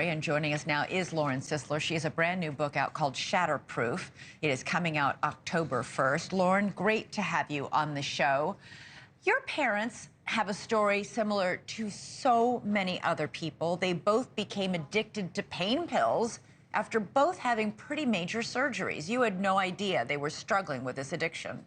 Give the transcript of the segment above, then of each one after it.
today, and joining us now is Lauren Sisler. She has a brand new book out called Shatterproof. It is coming out October 1st. Lauren, great to have you on the show. Your parents have a story similar to so many other people. They both became addicted to pain pills after both having pretty major surgeries. You had no idea they were struggling with this addiction.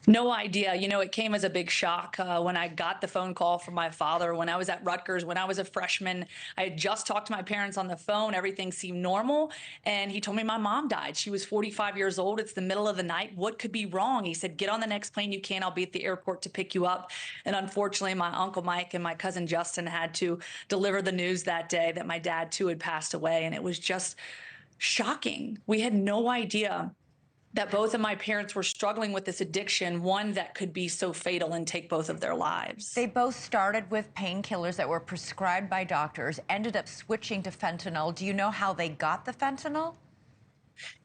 No idea. You know, it came as a big shock when I got the phone call from my father when I was at Rutgers, when I was a freshman. I had just talked to my parents on the phone. Everything seemed normal. And he told me my mom died. She was 45 years old. It's the middle of the night. What could be wrong? He said, get on the next plane you can. I'll be at the airport to pick you up. And unfortunately, my Uncle Mike and my cousin Justin had to deliver the news that day that my dad, too, had passed away. And it was just shocking. We had no idea that both of my parents were struggling with this addiction, one that could be so fatal and take both of their lives. They both started with painkillers that were prescribed by doctors, ended up switching to fentanyl. Do you know how they got the fentanyl?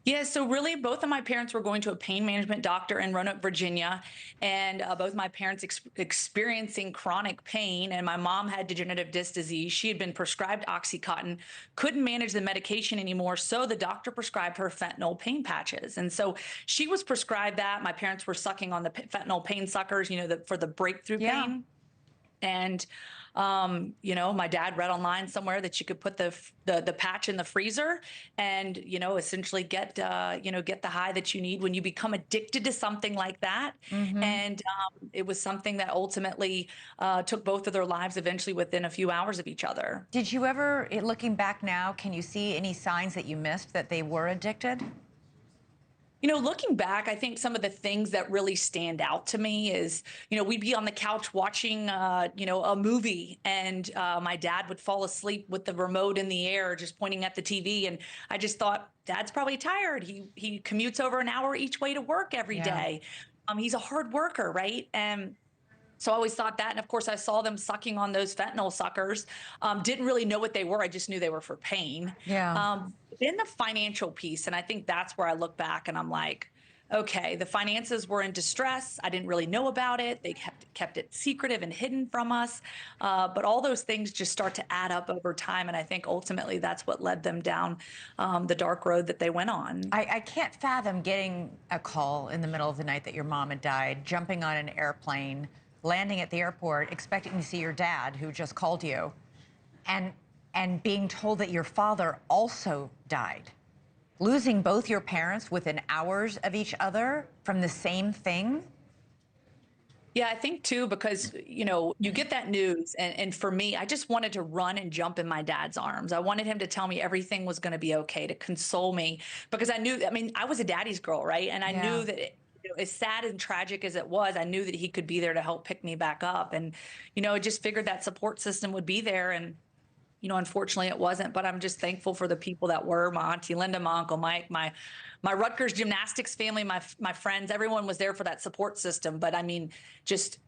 Yeah, so really both of my parents were going to a pain management doctor in Roanoke, Virginia, and both my parents experiencing chronic pain, and my mom had degenerative disc disease. She had been prescribed Oxycontin, couldn't manage the medication anymore, so the doctor prescribed her fentanyl pain patches. And so she was prescribed that. My parents were sucking on the fentanyl pain suckers, you know, for the breakthrough pain. And you know, my dad read online somewhere that you could put the patch in the freezer and, you know, essentially get the high that you need when you become addicted to something like that. And it was something that ultimately took both of their lives eventually within a few hours of each other. Did you ever, looking back now, can you see any signs that you missed that they were addicted? You know, looking back, I think some of the things that really stand out to me is, you know, we'd be on the couch watching, you know, a movie, and my dad would fall asleep with the remote in the air, just pointing at the TV. And I just thought, Dad's probably tired. He commutes over an hour each way to work every day. He's a hard worker, right? And so I always thought that. And of course, I saw them sucking on those fentanyl suckers. Didn't really know what they were. I just knew they were for pain. Then the financial piece. And I think that's where I look back and I'm like, okay, the finances were in distress. I didn't really know about it. They kept it secretive and hidden from us. But all those things just start to add up over time. And I think ultimately that's what led them down the dark road that they went on. I can't fathom getting a call in the middle of the night that your mom had died, jumping on an airplane, landing at the airport, expecting to see your dad, who just called you, and being told that your father also died. Losing both your parents within hours of each other from the same thing? Yeah, I think too, because, you know, you get that news. And for me, I just wanted to run and jump in my dad's arms. I wanted him to tell me everything was going to be okay, to console me, because I knew, I mean, I was a daddy's girl, right? And I knew that as sad and tragic as it was, I knew that he could be there to help pick me back up. And, you know, I just figured that support system would be there. And, you know, unfortunately it wasn't, but I'm just thankful for the people that were. My Auntie Linda, my Uncle Mike, my Rutgers gymnastics family, my friends, everyone was there for that support system. But I mean, just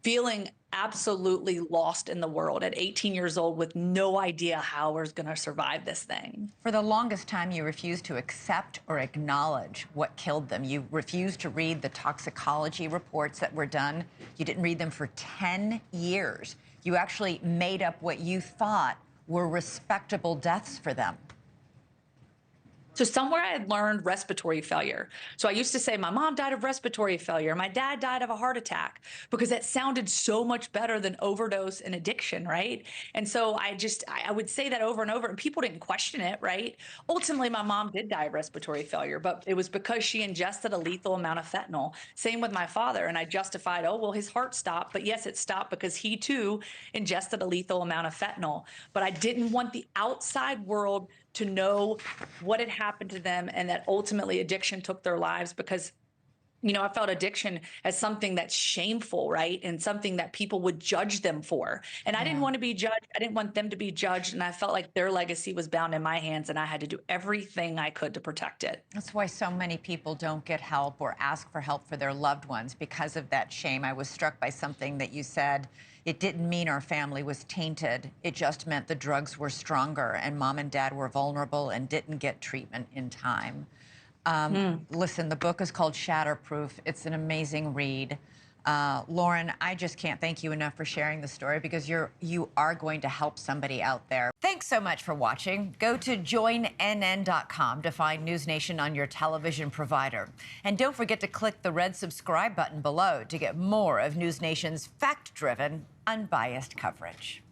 feeling absolutely lost in the world at 18 years old with no idea how I was going to survive this thing. For the longest time, you refused to accept or acknowledge what killed them. You refused to read the toxicology reports that were done. You didn't read them for 10 years. You actually made up what you thought were respectable deaths for them. So somewhere I had learned respiratory failure. So I used to say my mom died of respiratory failure, my dad died of a heart attack, because that sounded so much better than overdose and addiction, right? And so I would say that over and over, and people didn't question it, right? Ultimately, my mom did die of respiratory failure, but it was because she ingested a lethal amount of fentanyl. Same with my father, and I justified, oh, well, his heart stopped. But yes, it stopped because he too ingested a lethal amount of fentanyl. But I didn't want the outside world to know what had happened to them, and that ultimately addiction took their lives, because, you know, I felt addiction as something that's shameful, right? And something that people would judge them for. And I didn't want to be judged. I didn't want them to be judged. And I felt like their legacy was bound in my hands, and I had to do everything I could to protect it. That's why so many people don't get help or ask for help for their loved ones, because of that shame. I was struck by something that you said. It didn't mean our family was tainted. It just meant the drugs were stronger and mom and dad were vulnerable and didn't get treatment in time. Listen, the book is called Shatterproof. It's an amazing read. Lauren, I just can't thank you enough for sharing the story, because you are going to help somebody out there. Thanks so much for watching. Go to joinnn.com to find NewsNation on your television provider. And don't forget to click the red subscribe button below to get more of NewsNation's fact-driven, unbiased coverage.